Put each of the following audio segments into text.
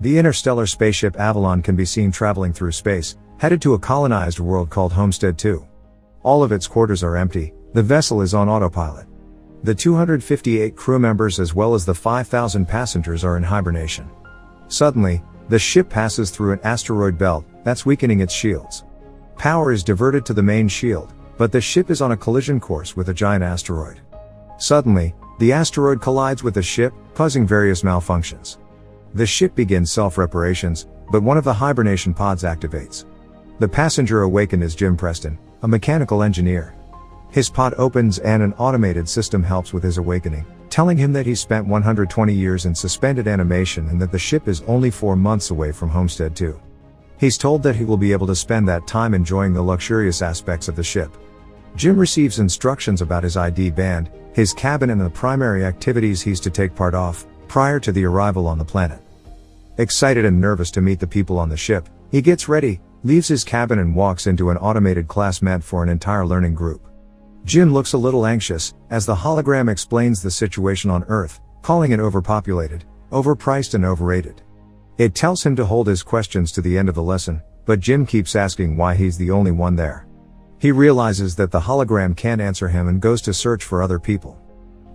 The interstellar spaceship Avalon can be seen traveling through space, headed to a colonized world called Homestead 2. All of its quarters are empty, the vessel is on autopilot. The 258 crew members as well as the 5,000 passengers are in hibernation. Suddenly, the ship passes through an asteroid belt that's weakening its shields. Power is diverted to the main shield, but the ship is on a collision course with a giant asteroid. Suddenly, the asteroid collides with the ship, causing various malfunctions. The ship begins self-reparations, but one of the hibernation pods activates. The passenger awakened is Jim Preston, a mechanical engineer. His pod opens and an automated system helps with his awakening, telling him that he spent 120 years in suspended animation and that the ship is only 4 months away from Homestead 2. He's told that he will be able to spend that time enjoying the luxurious aspects of the ship. Jim receives instructions about his ID band, his cabin and the primary activities he's to take part of, prior to the arrival on the planet. Excited and nervous to meet the people on the ship, he gets ready, leaves his cabin and walks into an automated class meant for an entire learning group. Jim looks a little anxious, as the hologram explains the situation on Earth, calling it overpopulated, overpriced and overrated. It tells him to hold his questions to the end of the lesson, but Jim keeps asking why he's the only one there. He realizes that the hologram can't answer him and goes to search for other people.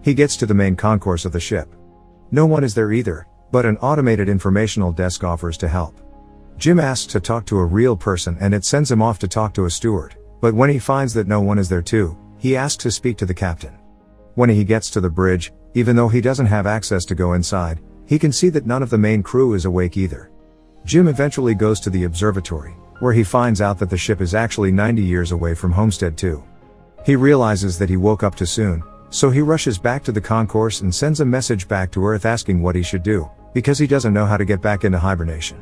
He gets to the main concourse of the ship. No one is there either, but an automated informational desk offers to help. Jim asks to talk to a real person and it sends him off to talk to a steward, but when he finds that no one is there too, he asks to speak to the captain. When he gets to the bridge, even though he doesn't have access to go inside, he can see that none of the main crew is awake either. Jim eventually goes to the observatory, where he finds out that the ship is actually 90 years away from Homestead 2. He realizes that he woke up too soon, so he rushes back to the concourse and sends a message back to Earth asking what he should do, because he doesn't know how to get back into hibernation.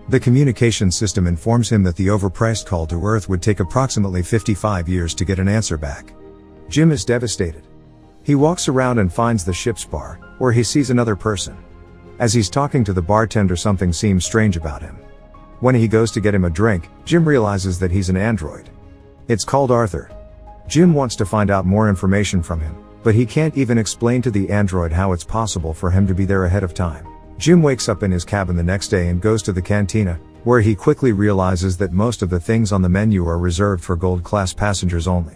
The communication system informs him that the overpriced call to Earth would take approximately 55 years to get an answer back. Jim is devastated. He walks around and finds the ship's bar, where he sees another person. As he's talking to the bartender, something seems strange about him. When he goes to get him a drink, Jim realizes that he's an android. It's called Arthur. Jim wants to find out more information from him, but he can't even explain to the android how it's possible for him to be there ahead of time. Jim wakes up in his cabin the next day and goes to the cantina, where he quickly realizes that most of the things on the menu are reserved for gold-class passengers only.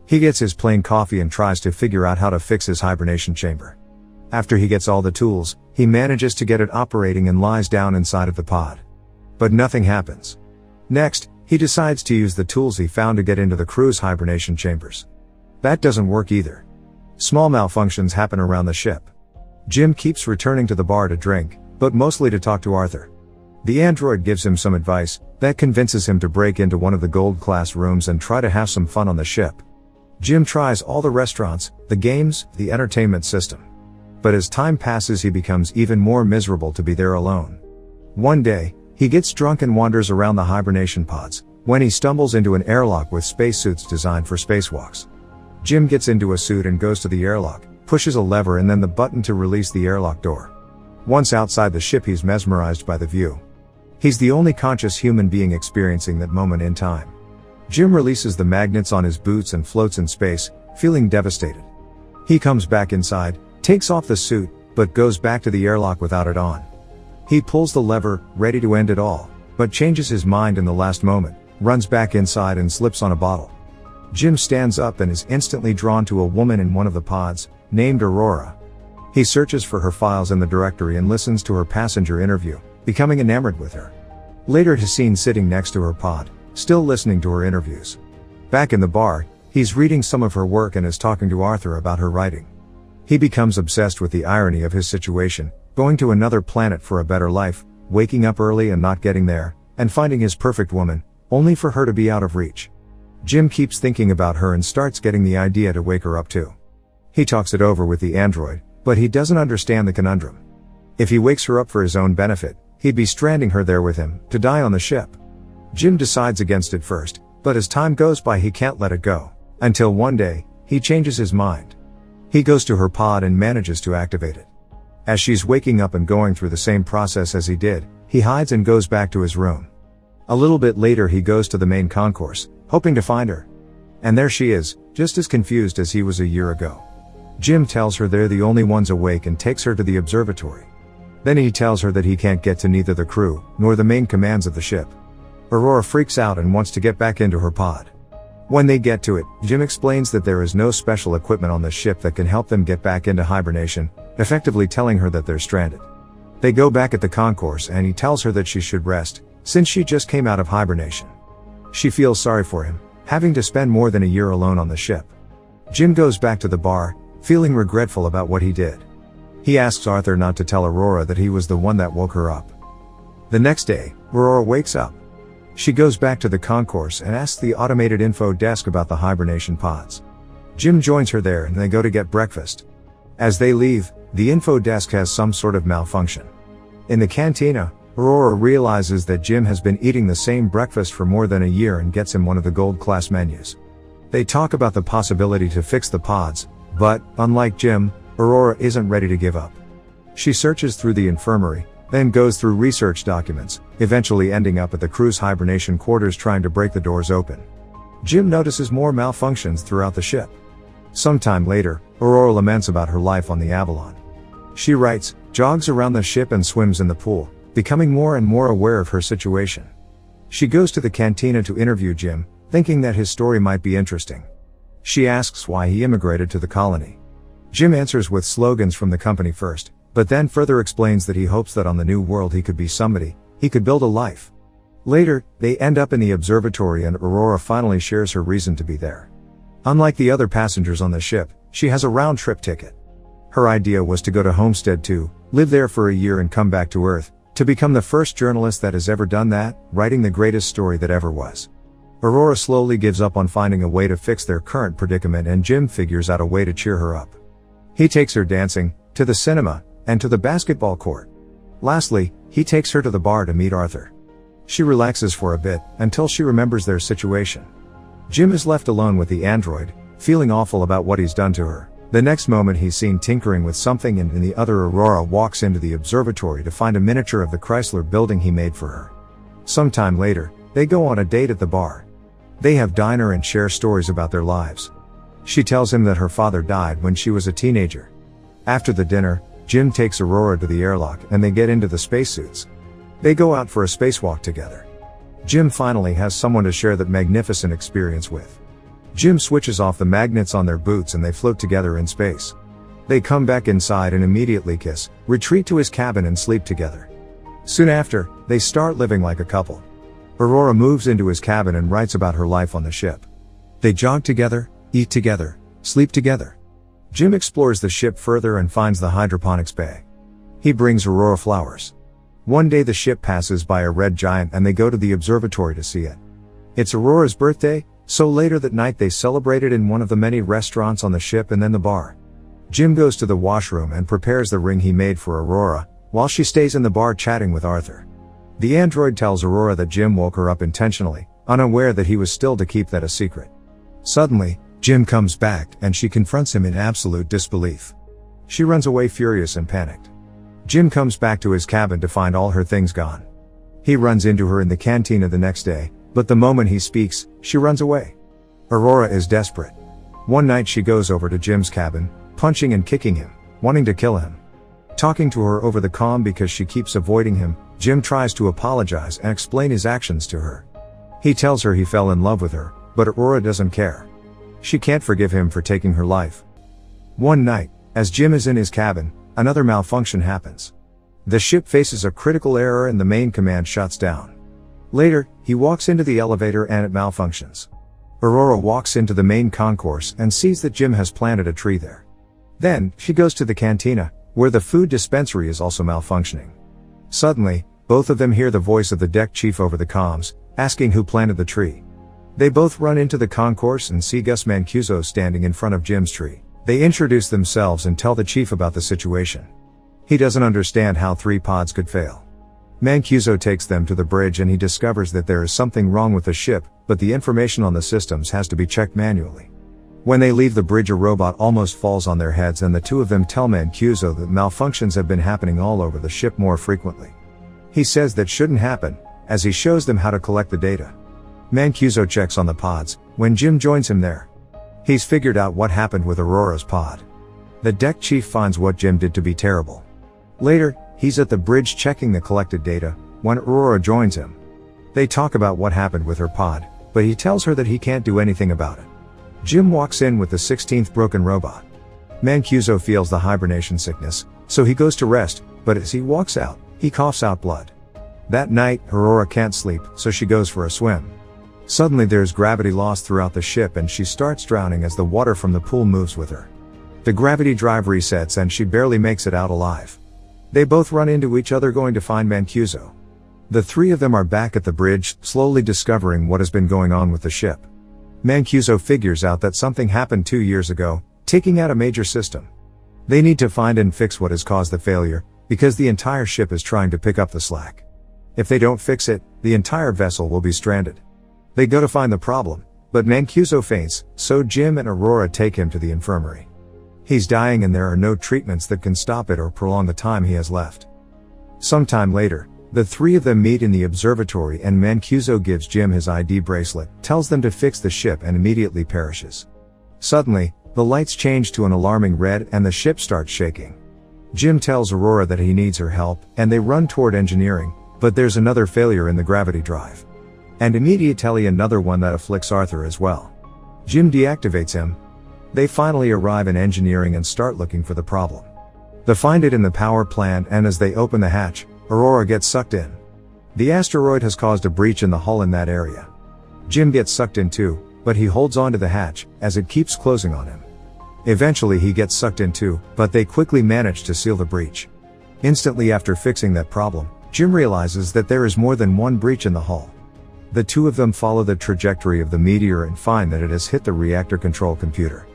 He gets his plain coffee and tries to figure out how to fix his hibernation chamber. After he gets all the tools, he manages to get it operating and lies down inside of the pod. But nothing happens. Next, he decides to use the tools he found to get into the crew's hibernation chambers. That doesn't work either. Small malfunctions happen around the ship. Jim keeps returning to the bar to drink, but mostly to talk to Arthur. The android gives him some advice that convinces him to break into one of the gold-class rooms and try to have some fun on the ship. Jim tries all the restaurants, the games, the entertainment system. But as time passes, he becomes even more miserable to be there alone. One day, he gets drunk and wanders around the hibernation pods, when he stumbles into an airlock with spacesuits designed for spacewalks. Jim gets into a suit and goes to the airlock, pushes a lever and then the button to release the airlock door. Once outside the ship, he's mesmerized by the view. He's the only conscious human being experiencing that moment in time. Jim releases the magnets on his boots and floats in space, feeling devastated. He comes back inside, takes off the suit, but goes back to the airlock without it on. He pulls the lever, ready to end it all, but changes his mind in the last moment, runs back inside and slips on a bottle. Jim stands up and is instantly drawn to a woman in one of the pods, named Aurora. He searches for her files in the directory and listens to her passenger interview, becoming enamored with her. Later he's seen sitting next to her pod, still listening to her interviews. Back in the bar, he's reading some of her work and is talking to Arthur about her writing. He becomes obsessed with the irony of his situation, going to another planet for a better life, waking up early and not getting there, and finding his perfect woman, only for her to be out of reach. Jim keeps thinking about her and starts getting the idea to wake her up too. He talks it over with the android, but he doesn't understand the conundrum. If he wakes her up for his own benefit, he'd be stranding her there with him, to die on the ship. Jim decides against it first, but as time goes by he can't let it go. Until one day, he changes his mind. He goes to her pod and manages to activate it. As she's waking up and going through the same process as he did, he hides and goes back to his room. A little bit later he goes to the main concourse, hoping to find her. And there she is, just as confused as he was a year ago. Jim tells her they're the only ones awake and takes her to the observatory. Then he tells her that he can't get to neither the crew, nor the main commands of the ship. Aurora freaks out and wants to get back into her pod. When they get to it, Jim explains that there is no special equipment on the ship that can help them get back into hibernation, effectively telling her that they're stranded. They go back at the concourse and he tells her that she should rest, since she just came out of hibernation. She feels sorry for him, having to spend more than a year alone on the ship. Jim goes back to the bar, feeling regretful about what he did. He asks Arthur not to tell Aurora that he was the one that woke her up. The next day, Aurora wakes up. She goes back to the concourse and asks the automated info desk about the hibernation pods. Jim joins her there and they go to get breakfast. As they leave, the info desk has some sort of malfunction. In the cantina, Aurora realizes that Jim has been eating the same breakfast for more than a year and gets him one of the gold class menus. They talk about the possibility to fix the pods, but, unlike Jim, Aurora isn't ready to give up. She searches through the infirmary, then goes through research documents, eventually ending up at the crew's hibernation quarters trying to break the doors open. Jim notices more malfunctions throughout the ship. Sometime later, Aurora laments about her life on the Avalon. She writes, jogs around the ship and swims in the pool, becoming more and more aware of her situation. She goes to the cantina to interview Jim, thinking that his story might be interesting. She asks why he immigrated to the colony. Jim answers with slogans from the company first, but then further explains that he hopes that on the new world he could be somebody, he could build a life. Later, they end up in the observatory and Aurora finally shares her reason to be there. Unlike the other passengers on the ship, she has a round-trip ticket. Her idea was to go to Homestead 2, live there for a year and come back to Earth, to become the first journalist that has ever done that, writing the greatest story that ever was. Aurora slowly gives up on finding a way to fix their current predicament and Jim figures out a way to cheer her up. He takes her dancing, to the cinema, and to the basketball court. Lastly, he takes her to the bar to meet Arthur. She relaxes for a bit, until she remembers their situation. Jim is left alone with the android, feeling awful about what he's done to her. The next moment he's seen tinkering with something and in the other Aurora walks into the observatory to find a miniature of the Chrysler building he made for her. Sometime later, they go on a date at the bar. They have dinner and share stories about their lives. She tells him that her father died when she was a teenager. After the dinner, Jim takes Aurora to the airlock and they get into the spacesuits. They go out for a spacewalk together. Jim finally has someone to share that magnificent experience with. Jim switches off the magnets on their boots and they float together in space. They come back inside and immediately kiss, retreat to his cabin and sleep together. Soon after, they start living like a couple. Aurora moves into his cabin and writes about her life on the ship. They jog together, eat together, sleep together. Jim explores the ship further and finds the hydroponics bay. He brings Aurora flowers. One day the ship passes by a red giant and they go to the observatory to see it. It's Aurora's birthday, so later that night they celebrate it in one of the many restaurants on the ship and then the bar. Jim goes to the washroom and prepares the ring he made for Aurora, while she stays in the bar chatting with Arthur. The android tells Aurora that Jim woke her up intentionally, unaware that he was still to keep that a secret. Suddenly, Jim comes back and she confronts him in absolute disbelief. She runs away furious and panicked. Jim comes back to his cabin to find all her things gone. He runs into her in the cantina the next day, but the moment he speaks, she runs away. Aurora is desperate. One night she goes over to Jim's cabin, punching and kicking him, wanting to kill him. Talking to her over the comm because she keeps avoiding him, Jim tries to apologize and explain his actions to her. He tells her he fell in love with her, but Aurora doesn't care. She can't forgive him for taking her life. One night, as Jim is in his cabin, another malfunction happens. The ship faces a critical error and the main command shuts down. Later, he walks into the elevator and it malfunctions. Aurora walks into the main concourse and sees that Jim has planted a tree there. Then, she goes to the cantina, where the food dispensary is also malfunctioning. Suddenly, both of them hear the voice of the deck chief over the comms, asking who planted the tree. They both run into the concourse and see Gus Mancuso standing in front of Jim's tree. They introduce themselves and tell the chief about the situation. He doesn't understand how 3 pods could fail. Mancuso takes them to the bridge and he discovers that there is something wrong with the ship, but the information on the systems has to be checked manually. When they leave the bridge, a robot almost falls on their heads and the two of them tell Mancuso that malfunctions have been happening all over the ship more frequently. He says that shouldn't happen, as he shows them how to collect the data. Mancuso checks on the pods, when Jim joins him there. He's figured out what happened with Aurora's pod. The deck chief finds what Jim did to be terrible. Later, He's at the bridge checking the collected data, when Aurora joins him. They talk about what happened with her pod, but he tells her that he can't do anything about it. Jim walks in with the 16th broken robot. Mancuso feels the hibernation sickness, so he goes to rest, but as he walks out, he coughs out blood. That night, Aurora can't sleep, so she goes for a swim. Suddenly there's gravity loss throughout the ship and she starts drowning as the water from the pool moves with her. The gravity drive resets and she barely makes it out alive. They both run into each other going to find Mancuso. The three of them are back at the bridge, slowly discovering what has been going on with the ship. Mancuso figures out that something happened 2 years ago, taking out a major system. They need to find and fix what has caused the failure, because the entire ship is trying to pick up the slack. If they don't fix it, the entire vessel will be stranded. They go to find the problem, but Mancuso faints, so Jim and Aurora take him to the infirmary. He's dying and there are no treatments that can stop it or prolong the time he has left. Sometime later, the three of them meet in the observatory and Mancuso gives Jim his ID bracelet, tells them to fix the ship and immediately perishes. Suddenly, the lights change to an alarming red and the ship starts shaking. Jim tells Aurora that he needs her help, and they run toward engineering, but there's another failure in the gravity drive. And immediately another one that afflicts Arthur as well. Jim deactivates him. They finally arrive in engineering and start looking for the problem. They find it in the power plant and as they open the hatch, Aurora gets sucked in. The asteroid has caused a breach in the hull in that area. Jim gets sucked in too, but he holds on to the hatch, as it keeps closing on him. Eventually he gets sucked in too, but they quickly manage to seal the breach. Instantly after fixing that problem, Jim realizes that there is more than one breach in the hull. The two of them follow the trajectory of the meteor and find that it has hit the reactor control computer.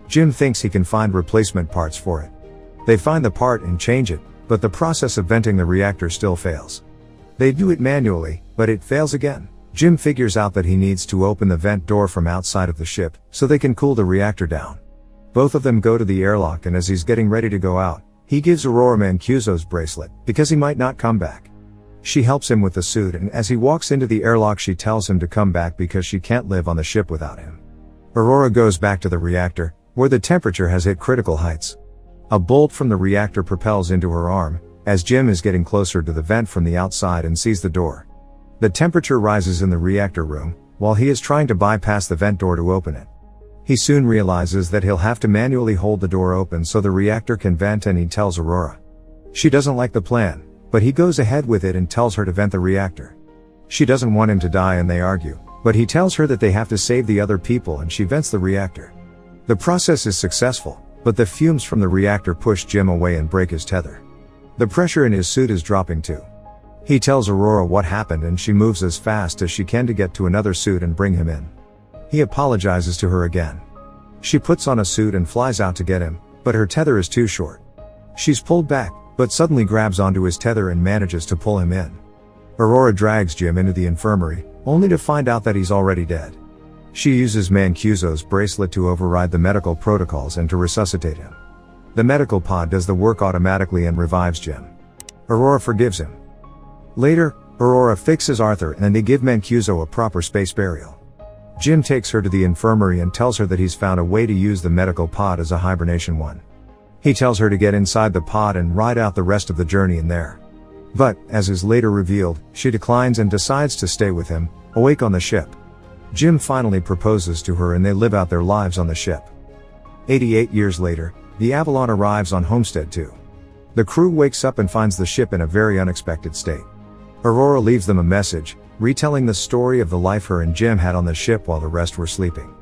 Jim thinks he can find replacement parts for it. They find the part and change it, but the process of venting the reactor still fails. They do it manually, but it fails again. Jim figures out that he needs to open the vent door from outside of the ship, so they can cool the reactor down. Both of them go to the airlock and as he's getting ready to go out, he gives Aurora Mancuso's bracelet, because he might not come back. She helps him with the suit and as he walks into the airlock she tells him to come back because she can't live on the ship without him. Aurora goes back to the reactor, where the temperature has hit critical heights. A bolt from the reactor propels into her arm, as Jim is getting closer to the vent from the outside and sees the door. The temperature rises in the reactor room, while he is trying to bypass the vent door to open it. He soon realizes that he'll have to manually hold the door open so the reactor can vent and he tells Aurora. She doesn't like the plan, but he goes ahead with it and tells her to vent the reactor. She doesn't want him to die and they argue, but he tells her that they have to save the other people and she vents the reactor. The process is successful, but the fumes from the reactor push Jim away and break his tether. The pressure in his suit is dropping too. He tells Aurora what happened and she moves as fast as she can to get to another suit and bring him in. He apologizes to her again. She puts on a suit and flies out to get him, but her tether is too short. She's pulled back, but suddenly grabs onto his tether and manages to pull him in. Aurora drags Jim into the infirmary, only to find out that he's already dead. She uses Mancuso's bracelet to override the medical protocols and to resuscitate him. The medical pod does the work automatically and revives Jim. Aurora forgives him. Later, Aurora fixes Arthur and they give Mancuso a proper space burial. Jim takes her to the infirmary and tells her that he's found a way to use the medical pod as a hibernation one. He tells her to get inside the pod and ride out the rest of the journey in there. But, as is later revealed, she declines and decides to stay with him, awake on the ship. Jim finally proposes to her and they live out their lives on the ship. 88 years later, the Avalon arrives on Homestead 2. The crew wakes up and finds the ship in a very unexpected state. Aurora leaves them a message, retelling the story of the life her and Jim had on the ship while the rest were sleeping.